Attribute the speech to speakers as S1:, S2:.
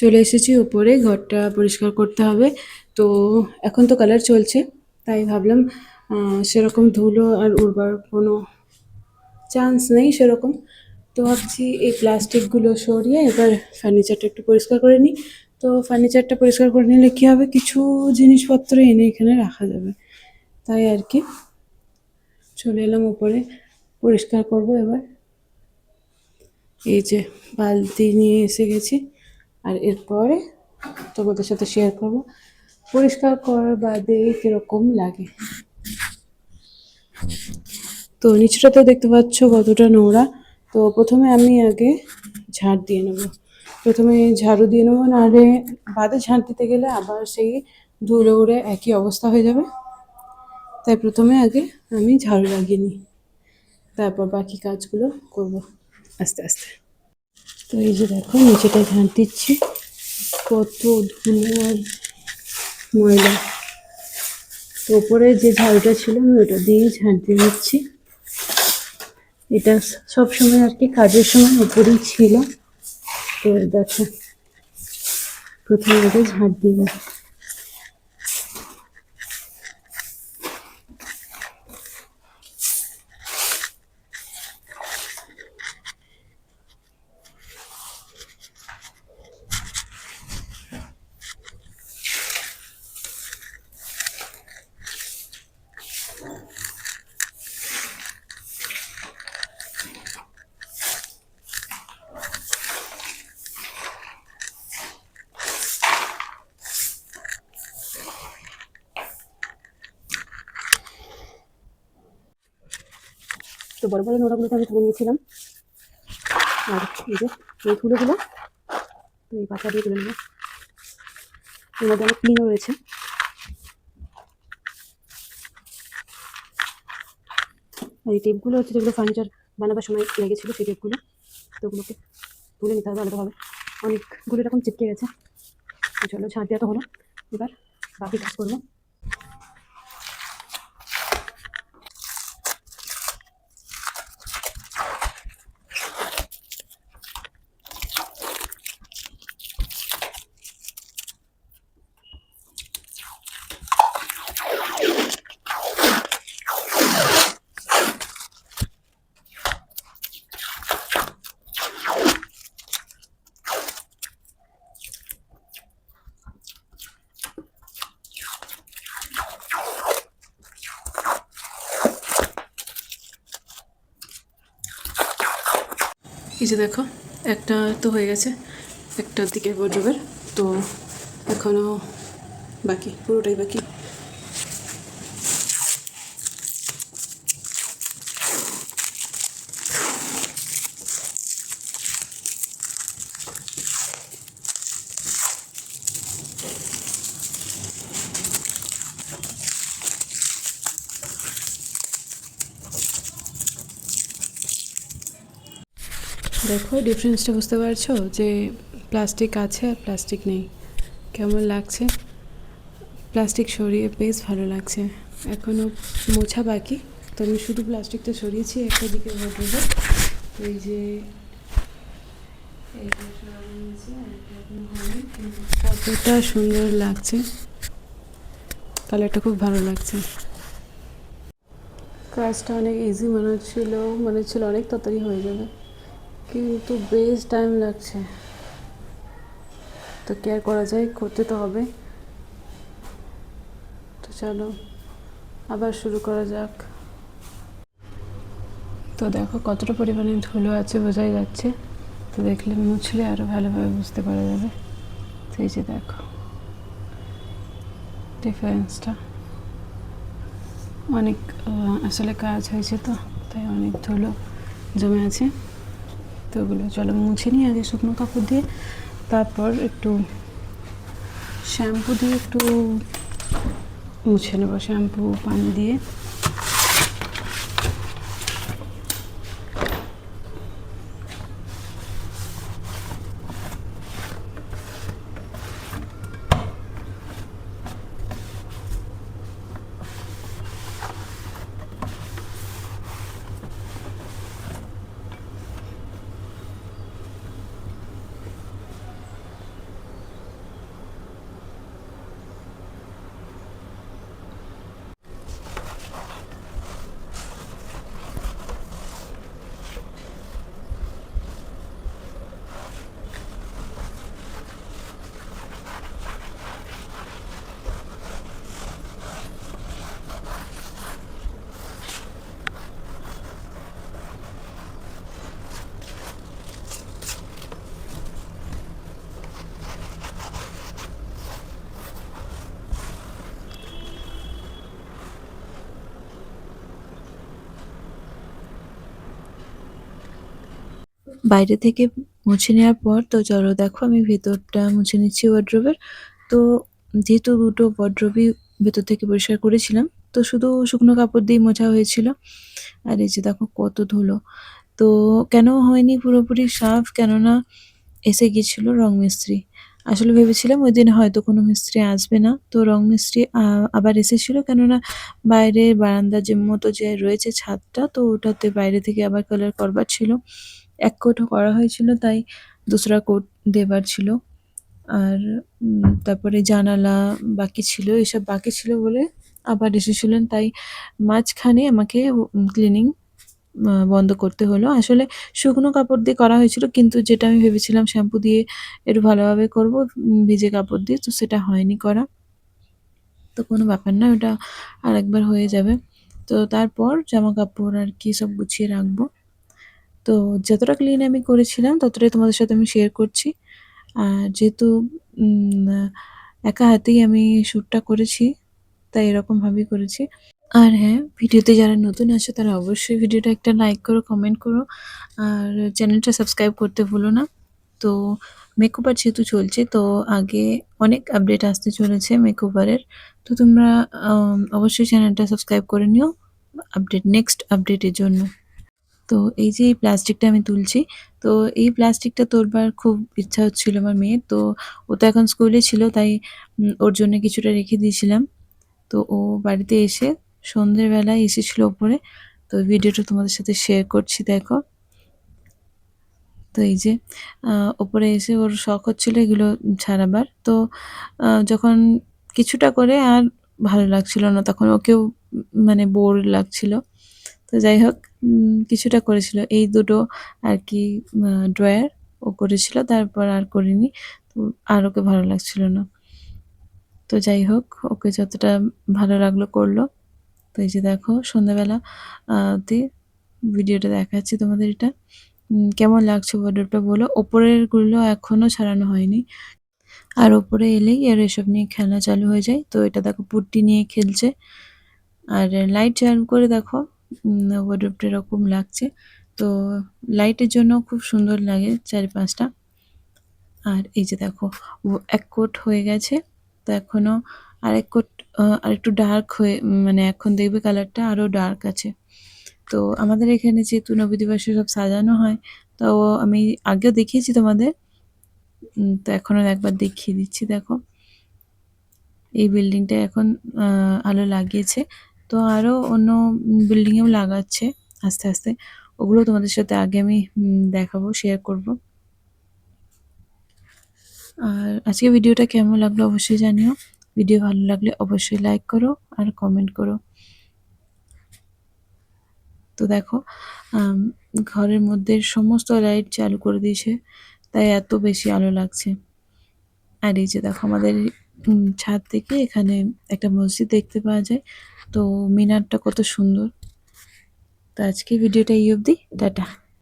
S1: চলে এসেছি উপরে, ঘরটা পরিষ্কার করতে হবে। তো এখন তো কালার চলছে, তাই ভাবলাম সেরকম ধুলো আর উড়বার কোনো চান্স নেই সেরকম। তো ভাবছি এই প্লাস্টিকগুলো সরিয়ে এবার ফার্নিচারটা একটু পরিষ্কার করে নিই। তো ফার্নিচারটা পরিষ্কার করে নিলে কী হবে, কিছু জিনিসপত্র এনে এখানে রাখা যাবে, তাই আর কি চলে এলাম উপরে, পরিষ্কার করব এবার। এই যে বালতি নিয়ে এসে গেছি, আর এরপরে তোমাদের সাথে শেয়ার করব পরিষ্কার করার বাদে কীরকম লাগে। তো নিচটা তো দেখতে পাচ্ছ কতটা নোংরা। তো প্রথমে আমি আগে ঝাড় দিয়ে নেব, প্রথমে ঝাড়ু দিয়ে নেবো, নাহলে বাদে ঝাড় দিতে গেলে আবার সেই ধুলো উড়ে একই অবস্থা হয়ে যাবে। তাই প্রথমে আগে আমি ঝাড়ু লাগিয়ে নিই, তারপর বাকি কাজগুলো করব আস্তে আস্তে। তো এই যে দেখো নিচেটা ঝাড় দিচ্ছি, কত ধুলো আর ময়লা। তো ওপরে যে ঝাড়ুটা ছিল আমি ওটা দিয়েই ঝাড় দিয়ে নিচ্ছি। এটা সবসময় আর কি কাজের সময় উপরেই ছিল। তো দেখো প্রথমে আগে ঝাড় দিয়ে তো বড় বড় নোড়াগুলোকে আমি তুলে নিয়েছিলাম, আর এই যে এই ধুলোগুলো এই পাতা দিয়ে তুলে নেবো। এর মধ্যে অনেক ক্লিনও রয়েছে। আর এই টেপগুলো হচ্ছে যেগুলো ফার্নিচার বানাবার সময় লেগেছিলো, সেই টেপগুলো। তো ওগুলোকে তুলে নিতে হবে আলাদাভাবে, অনেকগুলো এরকম চিপকে গেছে। চলো ঝাড় দেওয়া তো হলো, এবার বাকি কাজ করবো। এই যে দেখো একটা তো হয়ে গেছে, একটা দিকের ওয়ার্ড্রোবের। তো এখনও বাকি, পুরোটাই বাকি। দেখো ডিফারেন্সটা বুঝতে পারছো, যে প্লাস্টিক আছে আর প্লাস্টিক নেই, কেমন লাগছে। প্লাস্টিক সরিয়ে বেশ ভালো লাগছে। এখনও মোছা বাকি, তো আমি শুধু প্লাস্টিকটা সরিয়েছি একটা দিকে ওয়ার্ড্রোবে। এই যে কতটা সুন্দর লাগছে, কালারটা খুব ভালো লাগছে। কাজটা অনেক ইজি মনে হচ্ছিল অনেক তাড়াতাড়ি হয়ে যাবে, কিন্তু বেশ টাইম লাগছে। তো কেয়ার করা যায়, করতে তো হবে। তো চলো আবার শুরু করা যাক। তো দেখো কতটা পরিমাণে ধুলো আছে বোঝাই যাচ্ছে, তো দেখলে মুছলে আরও ভালোভাবে বুঝতে পারা যাবে। তো এই যে দেখো ডিফারেন্সটা, অনেক আসলে কাজ হয়েছে তো, তাই অনেক ধুলো জমে আছে। তো ওগুলো চলো মুছে নিই আগে শুকনো কাপড় দিয়ে, তারপর একটু শ্যাম্পু দিয়ে একটু মুছে নেবো, শ্যাম্পু পানি দিয়ে।
S2: বাইরে থেকে মুছে নেওয়ার পর তো চলো দেখো আমি ভেতরটা মুছে নিচ্ছি ওয়ার্ড্রোবের। তো যেহেতু দুটো ওয়ার্ড্রোবই ভেতর থেকে পরিষ্কার করেছিলাম, তো শুধু শুকনো কাপড় দিয়ে মোছা হয়েছিল। আর এই যে দেখো কত ধুলো। তো কেন হয়নি পুরোপুরি সাফ, কেননা এসে গেছিল রং মিস্ত্রি। আসলে ভেবেছিলাম ওই দিন হয়তো কোনো মিস্ত্রি আসবে না, তো রং মিস্ত্রি আবার এসেছিল, কেননা বাইরের বারান্দা যে মতো যে রয়েছে ছাদটা, তো ওটাতে বাইরে থেকে আবার কালার করবার ছিল। এক কোটও করা হয়েছিল, তাই দোসরা কোট দেবার ছিল। আর তারপরে জানালা বাকি ছিল, এসব বাকি ছিল বলে আবার এসেছিলেন, তাই মাঝখানে আমাকে ক্লিনিং বন্ধ করতে হলো। আসলে শুকনো কাপড় দিয়ে করা হয়েছিল, কিন্তু যেটা আমি ভেবেছিলাম শ্যাম্পু দিয়ে একটু ভালোভাবে করব ভিজে কাপড় দিয়ে, তো সেটা হয়নি করা। তো কোনো ব্যাপার না, ওটা আরেকবার হয়ে যাবে। তো তারপর জামা কাপড় আর কি সব গুছিয়ে রাখবো। তো যতটা ক্লিন আমি করেছিলাম ততটাই তোমাদের সাথে আমি শেয়ার করছি। আর যেহেতু একা হাতেই আমি শ্যুটটা করেছি, তাই এরকমভাবেই করেছি। আর হ্যাঁ, ভিডিওতে যারা নতুন আছো তারা অবশ্যই ভিডিওটা একটা লাইক করো, কমেন্ট করো, আর চ্যানেলটা সাবস্ক্রাইব করতে ভুলো না। তো মেকওভার যেহেতু চলছে, তো আগে অনেক আপডেট আসতে চলেছে মেকওভারের। তো তোমরা অবশ্যই চ্যানেলটা সাবস্ক্রাইব করে নিও নেক্সট আপডেটের জন্য। তো এই যে এই প্লাস্টিকটা আমি তুলছি, তো এই প্লাস্টিকটা তোলবার খুব ইচ্ছা হচ্ছিল আমার মেয়ের। তো ও তো এখন স্কুলে ছিল, তাই ওর জন্য কিছুটা রেখে দিয়েছিলাম। তো ও বাড়িতে এসে সন্ধ্যেবেলায় এসেছিল ওপরে, তো ভিডিওটা তোমাদের সাথে শেয়ার করছি দেখো। তো এই যে ওপরে এসে ওর শখ হচ্ছিল এগুলো ছাড়াবার। তো যখন কিছুটা করে আর ভালো লাগছিল না, তখন ওকেও মানে বোর লাগছিল। তো যাই হোক, কিছুটা করেছিল এই দুটো আর কি ড্রয়ার ও করেছিল, তারপর আর করিনি। তো আর ওকে ভালো লাগছিল না। তো যাই হোক, ওকে যতটা ভালো লাগলো করলো। তো এই যে দেখো সন্ধ্যাবেলা তে ভিডিওটা দেখাচ্ছি তোমাদের এটা। কেমন লাগছে ওয়ার্ডরোবটা বলো। ওপরের গুলো এখনো ছাড়ানো হয়নি, আর ওপরে এলেই আর এসব নিয়ে খেলা চালু হয়ে যায়। তো এটা দেখো পুট্টি নিয়ে খেলছে, আর লাইট চালু করে দেখো ওয়ার্ডরোবটা এরকম লাগছে। তো লাইটের জন্য খুব সুন্দর লাগে চারিপাশটা। আর এই যে দেখো এক কোট হয়ে গেছে, তো এখনো আরেক কোট আরেকটু ডার্ক হয়ে মানে এখন দেখবে কালারটা আরো ডার্ক আছে। তো আমাদের এখানে যেহেতু নবদ্বীপে সব সাজানো হয়, তো আমি আগেও দেখিয়েছি তোমাদের, তো এখনও একবার দেখিয়ে দিচ্ছি দেখো। এই বিল্ডিংটা এখন আলো লাগিয়েছে, তো আরও অন্য বিল্ডিংয়েও লাগাচ্ছে আস্তে আস্তে। ওগুলো তোমাদের সাথে আগে আমি দেখাবো, শেয়ার করব। আর আজকে ভিডিওটা কেমন লাগলো অবশ্যই জানিও। ভিডিও ভালো লাগলে অবশ্যই লাইক করো আর কমেন্ট করো। তো দেখো ঘরের মধ্যে সমস্ত লাইট চালু করে দিয়েছে, তাই এত বেশি আলো লাগছে। আর এই যে দেখো আমাদের ছাদ থেকে এখানে একটা মসজিদ দেখতে পাওয়া যায়, তো মিনারটা কত সুন্দর। তো আজকে ভিডিওটা এই অবধি, টাটা।